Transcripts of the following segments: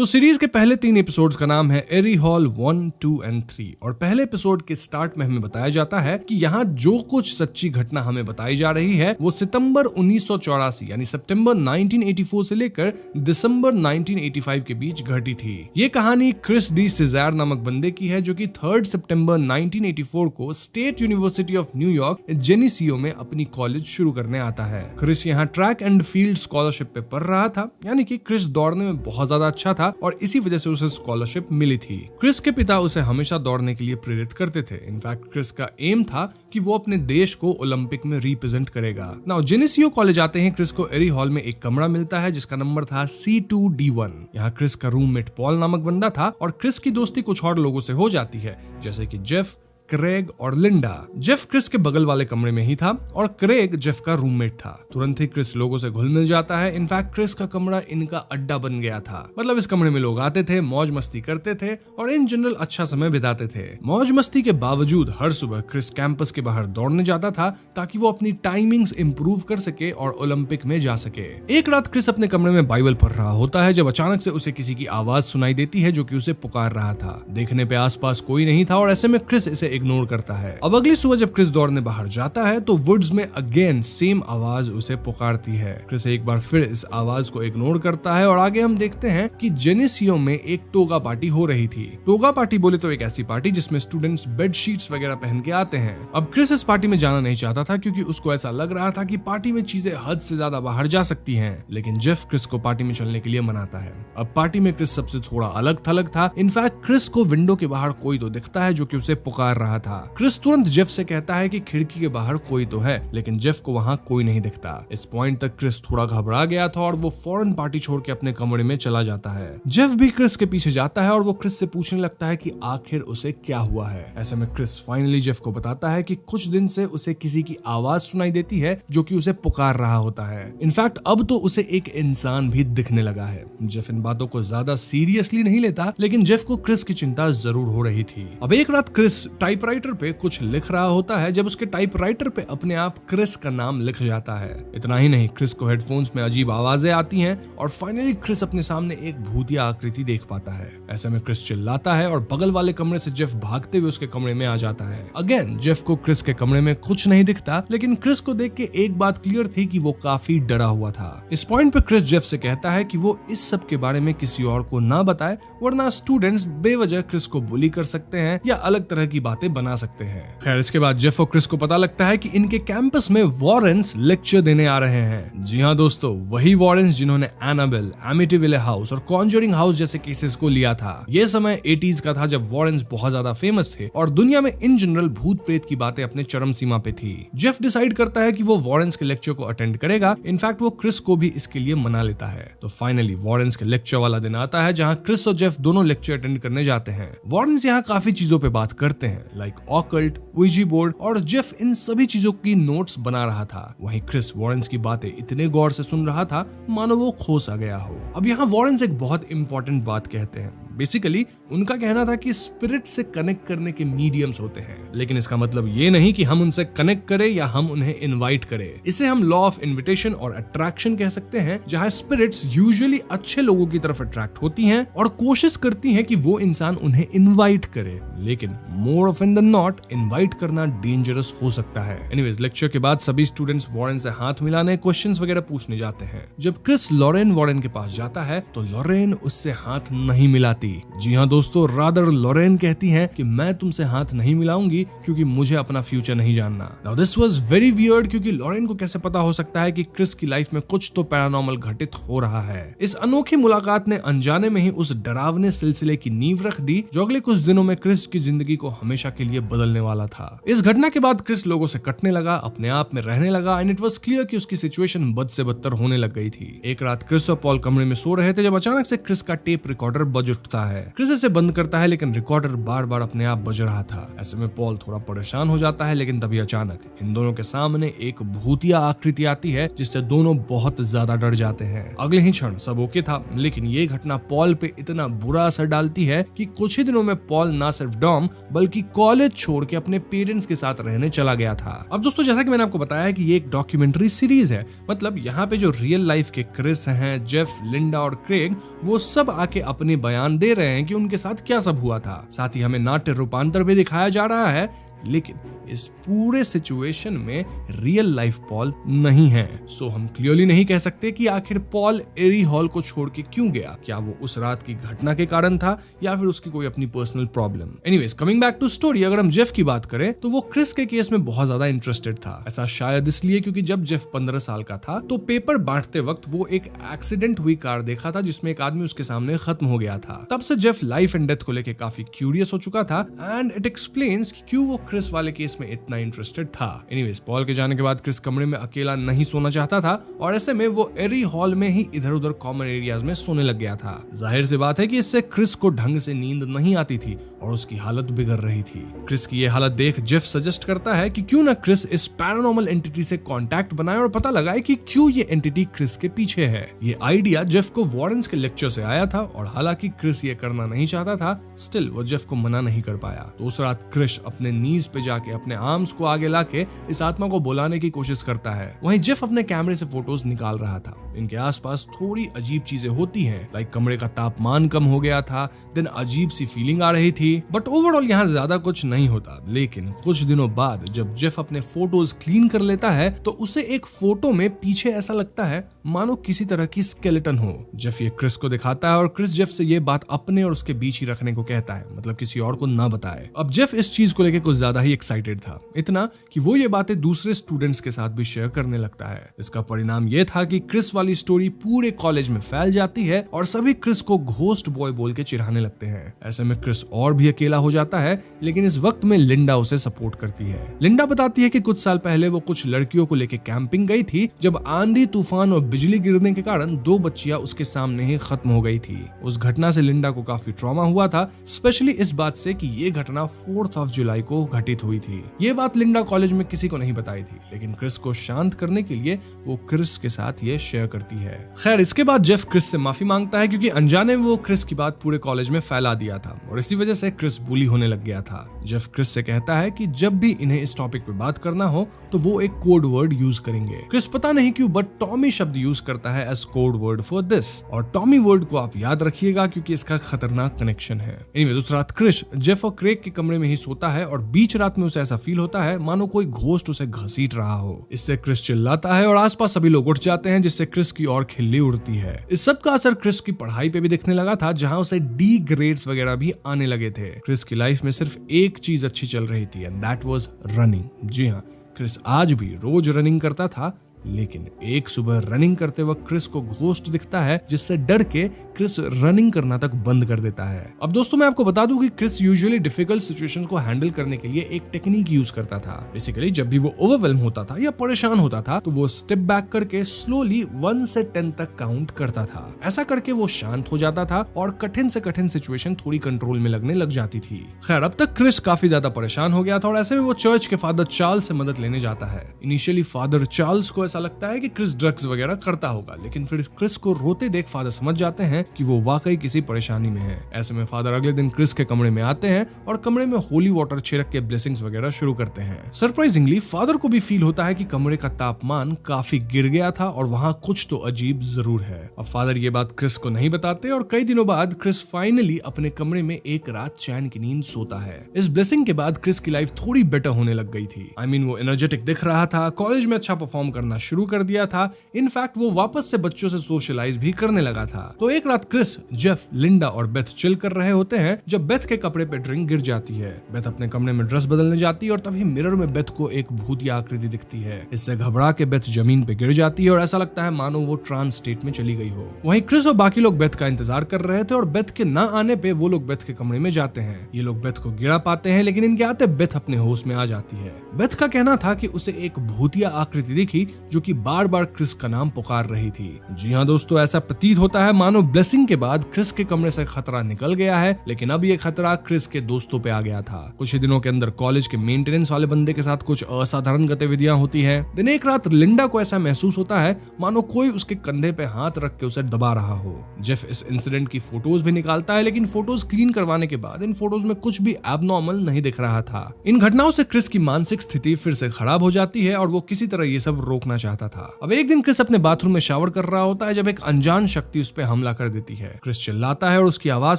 तो सीरीज के पहले 3 एपिसोड्स का नाम है एरी हॉल 1, 2 एंड 3 और पहले एपिसोड के स्टार्ट में हमें बताया जाता है कि यहाँ जो कुछ सच्ची घटना हमें बताई जा रही है वो सितंबर 1984 यानी सितंबर 1984 से लेकर दिसंबर 1985 के बीच घटी थी। ये कहानी क्रिस डी सिजार नामक बंदे की है जो कि 3 सितंबर 1984 को स्टेट यूनिवर्सिटी ऑफ न्यूयॉर्क जेनिसियो में अपनी कॉलेज शुरू करने आता है। क्रिस यहाँ ट्रैक एंड फील्ड स्कॉलरशिप पे पढ़ रहा था, यानी कि क्रिस दौड़ने में बहुत ज्यादा अच्छा था और इसी वजह से उसे स्कॉलरशिप मिली थी। क्रिस के पिता उसे हमेशा दौड़ने के लिए प्रेरित करते थे। इनफैक्ट क्रिस का एम था कि वो अपने देश को ओलंपिक में रिप्रेजेंट करेगा। नाउ जेनिसियो कॉलेज आते हैं क्रिस को एरी हॉल में एक कमरा मिलता है जिसका नंबर था C2D1। यहाँ क्रिस का रूममेट पॉल नामक बंदा था और क्रिस की दोस्ती कुछ और लोगों से हो जाती है जैसे कि जेफ, क्रेग और लिंडा। जेफ क्रिस के बगल वाले कमरे में ही था और क्रेग जेफ का रूममेट था। तुरंत ही क्रिस लोगों से घुल मिल जाता है। इनफैक्ट क्रिस का कमरा इनका अड्डा बन गया था। मतलब इस कमरे में लोग आते थे, मौज मस्ती करते थे और इन जनरल अच्छा समय बिताते थे। मौज मस्ती के बावजूद हर सुबह क्रिस कैंपस के बाहर दौड़ने जाता था ताकि वो अपनी टाइमिंग्स इंप्रूव कर सके और ओलंपिक में जा सके। एक रात क्रिस अपने कमरे में बाइबल पढ़ रहा होता है जब अचानक से उसे किसी की आवाज सुनाई देती है जो कि उसे पुकार रहा था। देखने पे आसपास कोई नहीं था और ऐसे में क्रिस इसे इग्नोर करता है। अब अगली सुबह जब क्रिस दौड़ने बाहर जाता है तो वुड्स में अगेन सेम आवाज उसे पुकारती है। क्रिस एक बार फिर इस आवाज को इग्नोर करता है और आगे हम देखते हैं कि जेनिसियो में एक टोगा पार्टी हो रही थी। टोगा पार्टी बोले तो एक ऐसी पार्टी जिसमें स्टूडेंट्स बेड शीट्स वगैरह पहन के आते हैं। अब क्रिस इस पार्टी में जाना नहीं चाहता था क्योंकि उसको ऐसा लग रहा था कि पार्टी में चीजें हद से ज्यादा बाहर जा सकती हैं। लेकिन जेफ क्रिस को पार्टी में चलने के लिए मनाता है। अब पार्टी में क्रिस सबसे थोड़ा अलग थलग था। इनफैक्ट क्रिस को विंडो के बाहर कोई तो दिखता है जो कि उसे पुकार रहा था। क्रिस तुरंत जेफ से कहता है कि खिड़की के बाहर कोई तो है, लेकिन जेफ को वहां कोई नहीं दिखता। इस पॉइंट तक क्रिस थोड़ा घबरा गया था और वो फौरन पार्टी छोड़ के अपने कमरे में चला जाता है। जेफ भी क्रिस के पीछे जाता है और वो क्रिस से पूछने लगता है कि आखिर उसे क्या हुआ है। ऐसे में क्रिस फाइनली जेफ को बताता है कि कुछ दिन से उसे किसी की आवाज सुनाई देती है जो कि उसे पुकार रहा होता है। इनफैक्ट अब तो उसे एक इंसान भी दिखने लगा है। जेफ इन बातों को ज्यादा सीरियसली नहीं लेता, लेकिन जेफ को क्रिस की चिंता जरूर हो रही थी। अब एक रात क्रिस टाइपराइटर पे कुछ लिख रहा होता है जब उसके टाइपराइटर पे अपने आप क्रिस का नाम लिख जाता है। इतना ही नहीं, क्रिस को हेडफोन्स में अजीब आवाजें आती हैं और फाइनली क्रिस अपने सामने एक भूतिया आकृति देख पाता है। ऐसे में क्रिस चिल्लाता है और बगल वाले कमरे से जेफ भागते हुए उसके कमरे में आ जाता है। अगेन जेफ को क्रिस के कमरे में कुछ नहीं दिखता, लेकिन क्रिस को देख के एक बात क्लियर थी कि वो काफी डरा हुआ था। इस पॉइंट पे क्रिस जेफ से कहता है कि वो इस सब के बारे में किसी और को ना बताए, वरना स्टूडेंट्स बेवजह क्रिस को बुली कर सकते हैं या अलग तरह की बातें बना सकते हैं। खैर इसके बाद जेफ और क्रिस को पता लगता है कि इनके कैंपस में वॉरेन्स लेक्चर देने आ रहे हैं। जी हाँ दोस्तों, वही वॉरेन्स जिन्होंने एनाबेल, एमिटीविले हाउस और कॉन्जरिंग हाउस जैसे केसेस को लिया था। ये समय 80s का था जब वॉरेन्स बहुत ज्यादा फेमस थे और दुनिया में इन जनरल भूत प्रेत की बातें अपने चरम सीमा पे थी। जेफ डिसाइड करता है कि वो वॉरेन्स के लेक्चर को अटेंड करेगा। इनफैक्ट वो क्रिस को भी इसके लिए मना लेता है। तो फाइनली वॉरेन्स के लेक्चर वाला दिन आता है जहाँ क्रिस और जेफ दोनों लेक्चर अटेंड करने जाते हैं। वॉरेन्स यहाँ काफी चीजों पे बात करते हैं लाइक ऑकल्ट, ouija बोर्ड, और जेफ इन सभी चीजों की नोट्स बना रहा था। वहीं क्रिस वॉरेन्स की बातें इतने गौर से सुन रहा था मानो वो खो सा गया हो। अब यहाँ वॉरेन्स एक बहुत इंपॉर्टेंट बात कहते हैं। बेसिकली उनका कहना था कि स्पिरिट से कनेक्ट करने के मीडियम्स होते हैं, लेकिन इसका मतलब ये नहीं कि हम उनसे कनेक्ट करें या हम उन्हें इनवाइट करें। इसे हम लॉ ऑफ इनविटेशन और अट्रैक्शन कह सकते हैं, जहां स्पिरिट्स यूजुअली अच्छे लोगों की तरफ अट्रैक्ट होती हैं और कोशिश करती हैं कि वो इंसान उन्हें इनवाइट करे, लेकिन more often than not invite करना डेंजरस हो सकता है। एनीवेज लेक्चर के बाद सभी स्टूडेंट्स वॉरेन से हाथ मिलाने, क्वेश्चंस वगैरह पूछने जाते हैं। जब क्रिस लॉरेन वॉरेन के पास जाता है तो लॉरेन उससे हाथ नहीं मिलाती। जी हाँ दोस्तों, रादर लॉरेन कहती हैं कि मैं तुमसे हाथ नहीं मिलाऊंगी क्योंकि मुझे अपना फ्यूचर नहीं जानना। Now this was very weird क्योंकि लॉरेन को कैसे पता हो सकता है कि क्रिस की लाइफ में कुछ तो पैरानॉर्मल घटित हो रहा है। इस अनोखी मुलाकात ने अनजाने में ही उस डरावने सिलसिले की नींव रख दी जो अगले कुछ दिनों में क्रिस की जिंदगी को हमेशा के लिए बदलने वाला था। इस घटना के बाद क्रिस लोगों से कटने लगा, अपने आप में रहने लगा एंड इट वाज क्लियर कि उसकी सिचुएशन बद से बदतर होने लग गई थी। एक रात क्रिस और पॉल कमरे में सो रहे थे जब अचानक से क्रिस का टेप रिकॉर्डर बज उठता उठता है। क्रिस इसे बंद करता है लेकिन रिकॉर्डर बार बार अपने आप बज रहा था। ऐसे में पॉल थोड़ा परेशान हो जाता है, लेकिन तभी अचानक इन दोनों के सामने एक भूतिया आकृति आती है जिससे दोनों बहुत ज्यादा डर जाते हैं। अगले ही क्षण सब ओके था, लेकिन ये घटना पॉल पे इतना बुरा असर डालती है कि कुछ ही दिनों में पॉल ना सिर्फ डॉम बल्कि कॉलेज छोड़ के अपने पेरेंट्स के साथ रहने चला गया था। अब दोस्तों, जैसा कि मैंने आपको बताया है कि ये एक डॉक्यूमेंट्री सीरीज है, मतलब यहाँ पे जो रियल लाइफ के क्रिस हैं, जेफ, लिंडा और क्रेग, वो सब आके अपने बयान दे रहे हैं कि उनके साथ क्या सब हुआ था। साथ ही हमें नाट्य रूपांतर भी दिखाया जा रहा है, लेकिन इस पूरे सिचुएशन में रियल लाइफ पॉल नहीं है। सो हम क्लियरली नहीं कह सकते कि आखिर पॉल एरी हॉल को छोड़ के क्यों गया। क्या वो उस रात की घटना के कारण था या फिर उसकी कोई अपनी personal problem. Anyways, coming back to story, अगर हम जेफ की बात करें तो वो क्रिस के केस में बहुत ज्यादा इंटरेस्टेड था। ऐसा शायद इसलिए क्योंकि जब जेफ 15 साल का था तो पेपर बांटते वक्त वो एक एक्सीडेंट हुई कार देखा था जिसमें एक आदमी उसके सामने खत्म हो गया था। तब से जेफ लाइफ एंड डेथ को लेकर काफी क्यूरियस हो चुका था एंड इट एक्सप्लेन्स क्यों वो क्रिस वाले केस में इतना इंटरेस्टेड था। एनीवेज, पॉल के जाने के बाद क्रिस कमरे में अकेला नहीं सोना चाहता था और ऐसे में वो एरी हॉल में ही इधर उधर कॉमन एरियाज में सोने लग गया था। जाहिर सी बात है कि इससे क्रिस को ढंग से नींद नहीं आती थी और उसकी हालत बिगड़ रही थी। क्रिस की ये हालत देख जेफ सजेस्ट करता है कि क्यों ना क्रिस इस पैरानॉर्मल एंटिटी से कांटेक्ट बनाए और पता लगाए कि क्यों ये एंटिटी क्रिस के पीछे है। ये आइडिया जेफ को वॉरेंस के लेक्चर से आया था और हालांकि क्रिस ये करना नहीं चाहता था, स्टिल वो जेफ को मना नहीं कर पाया। तो उस रात क्रिस अपने नीज पे जाके अपने आर्म्स को आगे लाके इस आत्मा को बुलाने की कोशिश करता है। वहीं जेफ अपने कैमरे से फोटोज निकाल रहा था। इनके आसपास थोड़ी अजीब चीजें होती हैं, लाइक कमरे का तापमान कम हो गया था, देन अजीब सी फीलिंग आ रही थी, बट ओवरऑल यहाँ ज्यादा कुछ नहीं होता। लेकिन कुछ दिनों बाद जब जेफ अपने फोटोज क्लीन कर लेता है तो उसे एक फोटो में पीछे ऐसा लगता है मानो किसी तरह की स्केलेटन हो। जेफ ये क्रिस को दिखाता है और क्रिस जेफ से ये बात अपने और उसके बीच ही रखने को कहता है, मतलब किसी और को ना बताए। अब जेफ इस चीज को लेकर कुछ ज्यादा ही एक्साइटेड था, इतना कि वो ये बातें दूसरे स्टूडेंट्स के साथ भी शेयर करने लगता है। इसका परिणाम ये था कि क्रिस वाली स्टोरी पूरे कॉलेज में फैल जाती है और सभी क्रिस को घोस्ट बॉय बोल के चिढ़ाने लगते हैं। ऐसे में क्रिस और भी अकेला हो जाता है, लेकिन इस वक्त में लिंडा उसे सपोर्ट करती है। लिंडा बताती है कि कुछ साल पहले वो कुछ लड़कियों को लेकर कैंपिंग गई थी जब आंधी तूफान और बिजली गिरने के कारण 2 बच्चियां उसके सामने ही खत्म हो गई थी। उस घटना से लिंडा को काफी ट्रॉमा हुआ था, स्पेशली इस बात से कि ये घटना 4 जुलाई को घटित हुई थी। ये बात लिंडा कॉलेज में किसी को नहीं बताई थी, लेकिन क्रिस को शांत करने के लिए वो क्रिस के साथ ये शेयर करती है। खैर, इसके बाद जेफ क्रिस से माफी मांगता है क्योंकि अनजाने में वो क्रिस की बात पूरे कॉलेज में फैला दिया था और इसी वजह से क्रिस बुली होने लग गया था। जेफ क्रिस से कहता है कि जब भी इन्हें इस टॉपिक पे बात करना हो तो वो एक कोड वर्ड यूज करेंगे। क्रिस पता नहीं क्यों बट टॉमी शब्द यूज करता है as code word for this, और टॉमी वर्ड को आप याद रखिएगा क्योंकि इसका खतरनाक कनेक्शन है। एनीवेज, उस रात क्रिस जेफ और क्रेग के कमरे में ही सोता है और बीच रात में उसे ऐसा फील होता है मानो कोई घोस्ट उसे घसीट रहा हो। इससे क्रिस चिल्लाता है और आसपास सभी लोग उठ जाते हैं, जिससे क्रिस की और खिल्ली उड़ती है। इस सब का असर क्रिस की पढ़ाई पे भी दिखने लगा था, जहां उसे डी ग्रेड्स वगैरह भी आने लगे थे। क्रिस की लाइफ में सिर्फ एक चीज अच्छी चल रही थी एंड दैट वाज रनिंग। जी हाँ, क्रिस आज भी रोज रनिंग करता था, लेकिन एक सुबह रनिंग करते वक्त क्रिस को घोस्ट दिखता है, जिससे डर के क्रिस रनिंग करना तक बंद कर देता है। अब दोस्तों, मैं आपको बता दूं कि क्रिस यूजुअली डिफिकल्ट सिचुएशंस को हैंडल करने के लिए एक टेक्निक यूज करता था। बेसिकली जब भी वो ओवरवेल्म होता था या परेशान होता था तो वो स्टेप बैक करके स्लोली 1 से 10 तक काउंट करता था। ऐसा करके वो शांत हो जाता था और कठिन से कठिन सिचुएशन थोड़ी कंट्रोल में लगने लग जाती थी। खैर, अब तक क्रिस काफी ज्यादा परेशान हो गया था और ऐसे में वो चर्च के फादर चार्ल्स से मदद लेने जाता है। इनिशियली फादर चार्ल्स को ऐसा लगता है कि क्रिस ड्रग्स वगैरह करता होगा, लेकिन फिर क्रिस को रोते देख फादर समझ जाते हैं कि वो वाकई किसी परेशानी में है। ऐसे में फादर अगले दिन क्रिस के कमरे में आते हैं और कमरे में होली वाटर छिड़क के ब्लेसिंग्स वगैरह शुरू करते हैं। सरप्राइजिंगली फादर को भी फील होता है कि कमरे का तापमान काफी गिर गया था और वहाँ कुछ तो अजीब जरूर है। अब फादर ये बात क्रिस को नहीं बताते और कई दिनों बाद क्रिस फाइनली अपने कमरे में एक रात चैन की नींद सोता है। इस ब्लेसिंग के बाद क्रिस की लाइफ थोड़ी बेटर होने लग गई थी। वो एनर्जेटिक दिख रहा था, कॉलेज में अच्छा परफॉर्म करना शुरू कर दिया था। इनफैक्ट वो वापस से बच्चों से सोशलाइज भी करने लगा था। तो एक रात क्रिस, जेफ, लिंडा और बेथ चिल कर रहे होते हैं जब बेथ के कपड़े पे ड्रिंक गिर जाती है। बेथ अपने कमरे में ड्रेस बदलने जाती है और तभी मिरर में बेथ को एक भूतिया आकृति दिखती है। इससे घबरा के बेथ जमीन पे गिर जाती है और ऐसा लगता है मानो वो ट्रांस स्टेट में चली गई हो। वहीं क्रिस और बाकी लोग बेथ का इंतजार कर रहे थे और बेथ के ना आने पे वो लोग बेथ के कमरे में जाते हैं। ये लोग बेथ को गिरा पाते हैं, लेकिन इनके आते बेथ अपने होश में आ जाती है। बेथ का कहना था कि उसे एक भूतिया आकृति दिखी जो कि बार बार क्रिस का नाम पुकार रही थी। जी हाँ दोस्तों, ऐसा प्रतीत होता है मानो ब्लेसिंग के बाद क्रिस के कमरे से खतरा निकल गया है, लेकिन अब ये खतरा क्रिस के दोस्तों पे आ गया था। कुछ ही दिनों के अंदर कॉलेज के मेंटेनेंस वाले बंदे के साथ कुछ असाधारण गतिविधियां होती हैं। दिन एक रात लिंडा को ऐसा महसूस होता है मानो कोई उसके कंधे पे हाथ रख के उसे दबा रहा हो। जेफ इस इंसिडेंट की फोटोज भी निकालता है, लेकिन फोटोज क्लीन करवाने के बाद इन फोटोज में कुछ भी एबनॉर्मल नहीं दिख रहा था। इन घटनाओं से क्रिस की मानसिक स्थिति फिर से खराब हो जाती है और वो किसी तरह ये सब रोकना चाहता था। अब एक दिन क्रिस अपने बाथरूम में शावर कर रहा होता है जब एक अनजान शक्ति उस पर हमला कर देती है। क्रिस चिल्लाता है और उसकी आवाज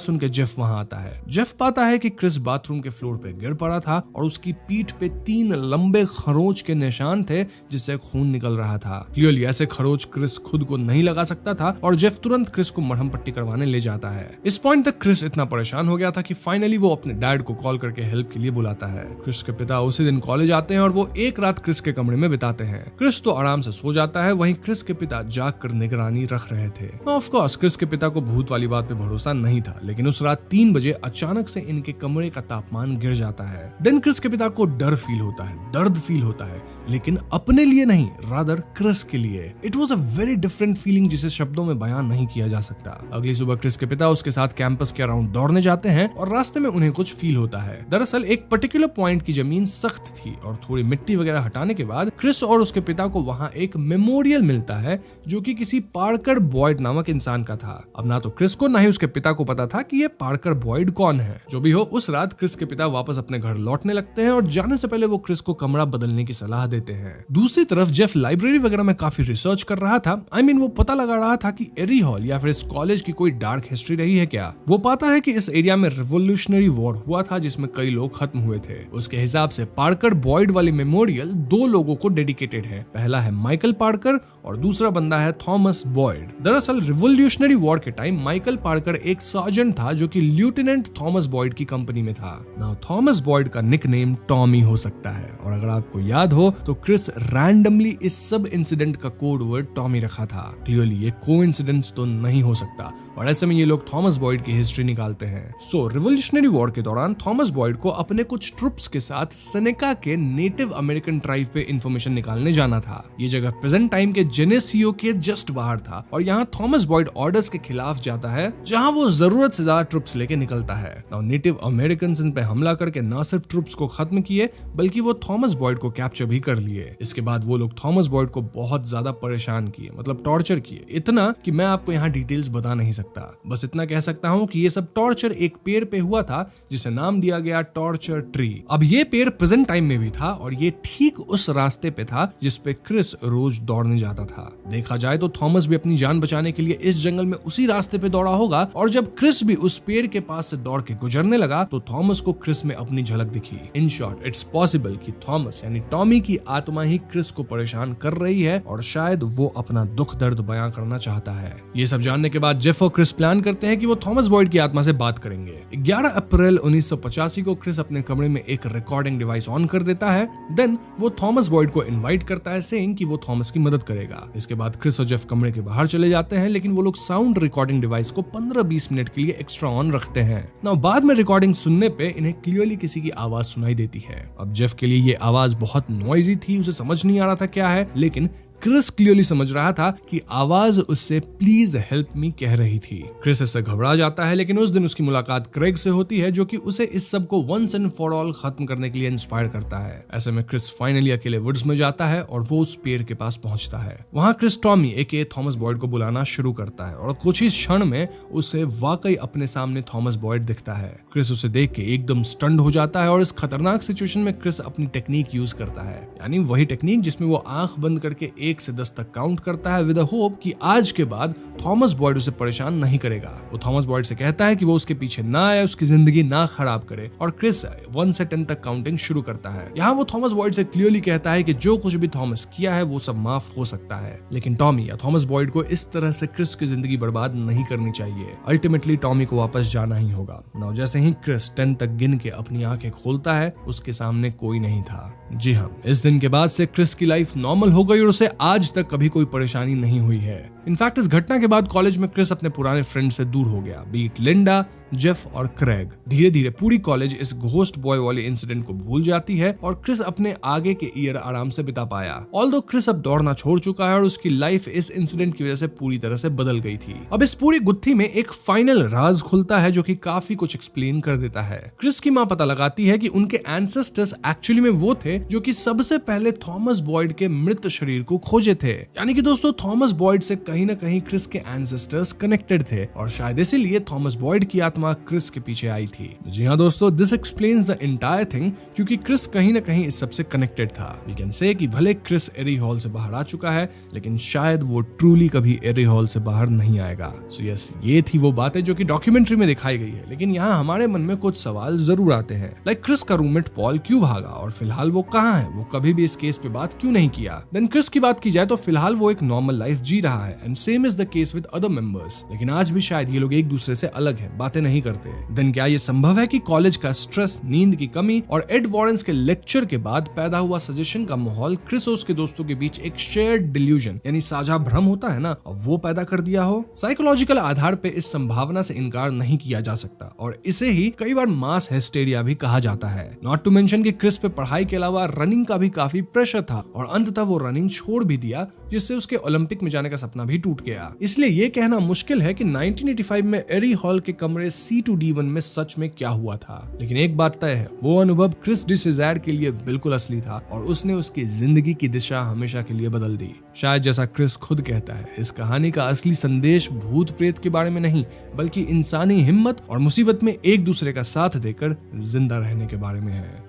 सुन के जेफ वहां आता है। जेफ पाता है कि क्रिस बाथरूम के फ्लोर पे गिर पड़ा था और उसकी पीठ पे 3 लंबे खरोच के निशान थे जिससे खून निकल रहा था। क्लियरली ऐसे खरोच क्रिस खुद को नहीं लगा सकता था और जेफ तुरंत क्रिस को मरहम पट्टी करवाने ले जाता है। इस पॉइंट तक क्रिस इतना परेशान हो गया था कि फाइनली वो अपने डैड को कॉल करके हेल्प के लिए बुलाता है। क्रिस के पिता उसी दिन कॉलेज आते हैं और वो एक रात क्रिस के कमरे में बिताते हैं। क्रिस तो आराम से सो जाता है, वहीं क्रिस के पिता जाग कर निगरानी रख रहे थे। ऑफ कोर्स क्रिस के पिता को भूत वाली बात पे भरोसा नहीं था, लेकिन उस रात 3 बजे अचानक से इनके कमरे का तापमान गिर जाता है। देन क्रिस के पिता को डर फील होता है, दर्द फील होता है, लेकिन अपने लिए नहीं, रादर क्रिस के लिए। It was a very different feeling जिसे शब्दों में बयान नहीं किया जा सकता। अगली सुबह क्रिस के पिता उसके साथ कैंपस के अराउंड दौड़ने जाते हैं और रास्ते में उन्हें कुछ फील होता है। दरअसल एक पर्टिकुलर पॉइंट की जमीन सख्त थी और थोड़ी मिट्टी वगैरह हटाने के बाद क्रिस और उसके पिता को वहां एक मेमोरियल मिलता है जो कि किसी पार्कर बॉयड नामक इंसान का था। अब ना तो क्रिस को ना ही उसके पिता को पता था कि ये पार्कर बॉयड कौन है। जो भी हो, उस रात क्रिस के पिता वापस अपने घर लौटने लगते हैं और जाने से पहले वो क्रिस को कमरा बदलने की सलाह देते हैं। दूसरी तरफ जेफ लाइब्रेरी वगैरह में काफी रिसर्च कर रहा था। वो पता लगा रहा था कि एरी हॉल या फिर इस कॉलेज की कोई डार्क हिस्ट्री रही है क्या। वो पाता है कि इस एरिया में रिवोल्यूशनरी वॉर हुआ था जिसमें कई लोग खत्म हुए थे। उसके हिसाब से पार्कर बॉयड वाली मेमोरियल 2 लोगों को डेडिकेटेड है। पहला है माइकल पार्कर और दूसरा बंदा है थॉमस बॉयड। दरअसल रिवोल्यूशनरी वॉर के टाइम माइकल पार्कर एक सर्जेंट था जो कि लेफ्टिनेंट थॉमस बॉयड की कंपनी में था। नाउ थॉमस बॉयड का निकनेम टॉमी हो सकता है और अगर आपको याद हो तो क्रिस रैंडमली इस सब इंसिडेंट का कोड वर्ड टॉमी रखा था। क्लियरली ये कोइंसिडेंस तो नहीं हो सकता और ऐसे में ये लोग थॉमस बॉयड की हिस्ट्री निकालते हैं। सो रिवोल्यूशनरी वॉर के दौरान थॉमस बॉयड को अपने कुछ ट्रुप्स के साथ सेनेका के नेटिव अमेरिकन ट्राइब पे इंफॉर्मेशन निकालने जाना था। ये जगह प्रेजेंट टाइम के जेनेसियो के जस्ट बाहर था और यहाँ थॉमस बॉयड ऑर्डर्स के खिलाफ जाता है जहाँ वो जरूरत से ज्यादा ट्रुप्स लेके निकलता है। नेटिव अमेरिकन इन पे हमला करके न सिर्फ ट्रुप्स को खत्म किए बल्कि वो थॉमस बॉयड को कैप्चर भी कर लिए। इसके बाद वो लोग थॉमस बॉयड को बहुत ज्यादा परेशान किए, मतलब टॉर्चर किए, इतना कि मैं आपको यहाँ डिटेल्स बता नहीं सकता। बस इतना कह सकता हूँ कि ये सब टॉर्चर एक पेड़ पे हुआ था जिसे नाम दिया गया टॉर्चर ट्री। अब ये पेड़ प्रेजेंट टाइम में भी था और ये ठीक उस रास्ते पे था जिस पे क्रिस रोज दौड़ने जाता था। देखा जाए तो थॉमस भी अपनी जान बचाने के लिए इस जंगल में उसी रास्ते पे दौड़ा होगा और जब क्रिस भी उस पेड़ के पास से दौड़ के गुजरने लगा तो थॉमस को क्रिस में अपनी झलक दिखी। इन शॉर्ट इट्स पॉसिबल कि थॉमस यानी टॉमी की आत्मा ही क्रिस को परेशान कर रही है और शायद वो अपना दुख दर्द बयां करना चाहता है। ये सब जानने के बाद जेफ और क्रिस प्लान करते हैं कि वो थॉमस बॉयड की आत्मा से बात करेंगे। 11 अप्रैल 1985 को क्रिस अपने कमरे में एक रिकॉर्डिंग डिवाइस ऑन कर देता है। देन वो थॉमस बॉयड को इनवाइट करता है सेइंग कि वो थॉमस की मदद करेगा। इसके बाद क्रिस और जेफ कमरे के बाहर चले जाते हैं, लेकिन वो लोग साउंड रिकॉर्डिंग डिवाइस को 15-20 मिनट के लिए एक्स्ट्रा ऑन रखते हैं। नाउ बाद में रिकॉर्डिंग सुनने पे इन्हें क्लियरली किसी की आवाज सुनाई देती है। अब जेफ के लिए ये आवाज बहुत नॉइजी थी, उसे समझ नहीं आ रहा था क्या है, लेकिन क्रिस क्लियरली समझ रहा था कि आवाज उससे प्लीज हेल्प मी कह रही थी। क्रिस इससे घबरा जाता है, लेकिन उस दिन उसकी मुलाकात क्रेग से होती है जो कि उसे इस सब को वंस एंड फॉर ऑल खत्म करने के लिए इंस्पायर करता है। ऐसे में क्रिस फाइनली अकेले वुड्स में जाता है और वो उस पेड़ के पास पहुंचता है। वहां क्रिस टॉमी एके थॉमस बॉयड को बुलाना शुरू करता है और कुछ ही क्षण में उसे वाकई अपने सामने थॉमस बॉयड दिखता है। क्रिस उसे देख के एकदम स्टन्ड हो जाता है और इस खतरनाक सिचुएशन में क्रिस अपनी टेक्निक यूज करता है, यानी वही टेक्निक जिसमें वो आंख बंद करके 1 से 10 तक काउंट करता है विद अ होप कि आज के बाद थॉमस बॉयड उसे परेशान नहीं करेगा। वो थॉमस बॉयड से कहता है कि वो उसके पीछे ना आए, उसकी जिंदगी ना खराब करे और क्रिस 1 से 10 तक काउंटिंग शुरू करता है। यहाँ वो थॉमस बॉयड से क्लियरली कहता है कि जो कुछ भी थॉमस किया है वो सब माफ हो सकता है, लेकिन टॉमी या थॉमस बॉयड को इस तरह से क्रिस की जिंदगी बर्बाद नहीं करनी चाहिए। अल्टीमेटली टॉमी को वापस जाना ही होगा। नाउ जैसे ही क्रिस 10 तक गिन के अपनी आंखें खोलता है उसके सामने कोई नहीं था। जी हाँ, इस दिन के बाद से क्रिस की लाइफ नॉर्मल हो गई और उसे आज तक कभी कोई परेशानी नहीं हुई है। इनफैक्ट इस घटना के बाद कॉलेज में क्रिस अपने पुराने फ्रेंड से दूर हो गया, बीट लिंडा, जेफ और क्रेग। धीरे धीरे पूरी कॉलेज इस घोस्ट बॉय वाले इंसिडेंट को भूल जाती है और क्रिस अपने आगे के ईयर आराम से बिता पाया। ऑल्दो क्रिस अब दौड़ना छोड़ चुका है और उसकी लाइफ इस इंसिडेंट की वजह से पूरी तरह से बदल गई थी। अब इस पूरी गुत्थी में एक फाइनल राज खुलता है जो कि काफी कुछ एक्सप्लेन कर देता है। क्रिस की मां पता लगाती है कि उनके एंसेस्टर्स एक्चुअली में वो थे जो कि सबसे पहले थॉमस बॉयड के मृत शरीर को खोजे थे। यानी कि दोस्तों थॉमस बॉयड से कहीं ना कहीं क्रिस के एंसेस्टर्स कनेक्टेड थे और शायद इसीलिए थॉमस बॉयड की आत्मा क्रिस के पीछे आई थी। जी हाँ दोस्तों, this explains the entire thing, क्योंकि क्रिस कहीं ना कहीं इस सबसे कनेक्टेड था। वी कैन से कि भले क्रिस एरी हॉल से बाहर आ चुका है, लेकिन शायद वो ट्रूली कभी एरी हॉल से बाहर नहीं आएगा। सो यस, ये थी वो बातें जो कि डॉक्यूमेंट्री में दिखाई गई है, लेकिन यहाँ हमारे मन में कुछ सवाल जरूर आते हैं। लाइक क्रिस का रूममेट पॉल क्यों भागा और फिलहाल वो कहाँ है? वो कभी भी इस केस पे बात क्यों नहीं किया? देन क्रिस की बात की जाए तो फिलहाल वो एक नॉर्मल लाइफ जी रहा है and same is the case with other members, लेकिन आज भी शायद ये लोग एक दूसरे से अलग हैं, बातें नहीं करते। देन क्या ये संभव है कि कॉलेज का स्ट्रेस, नींद की कमी और एड वॉरेंस के लेक्चर के बाद पैदा हुआ सजेशन का माहौल क्रिस और उसके दोस्तों के बीच एक शेयर्ड डिल्यूजन यानी साझा भ्रम होता है ना, वो पैदा कर दिया हो? साइकोलॉजिकल आधार पे इस संभावना से इनकार नहीं किया जा सकता और इसे ही कई बार मास हिस्टेरिया भी कहा जाता है। नॉट टू मेंशन कि क्रिस पे पढ़ाई के अलावा रनिंग का भी काफी प्रेशर था और अंततः वो रनिंग छोड़ भी दिया, जिससे उसके ओलंपिक में जाने का सपना भी टूट गया। इसलिए ये कहना मुश्किल है कि 1985 में एरी हॉल के कमरे C2D1 में सच में क्या हुआ था। लेकिन एक बात तय है, वो अनुभव क्रिस डिसेजैर के लिए बिल्कुल असली था और उसने उसकी जिंदगी की दिशा हमेशा के लिए बदल दी। शायद जैसा क्रिस खुद कहता है, इस कहानी का असली संदेश भूत प्रेत के बारे में नहीं, बल्कि इंसानी हिम्मत और मुसीबत में एक दूसरे का साथ देकर जिंदा रहने के बारे में है।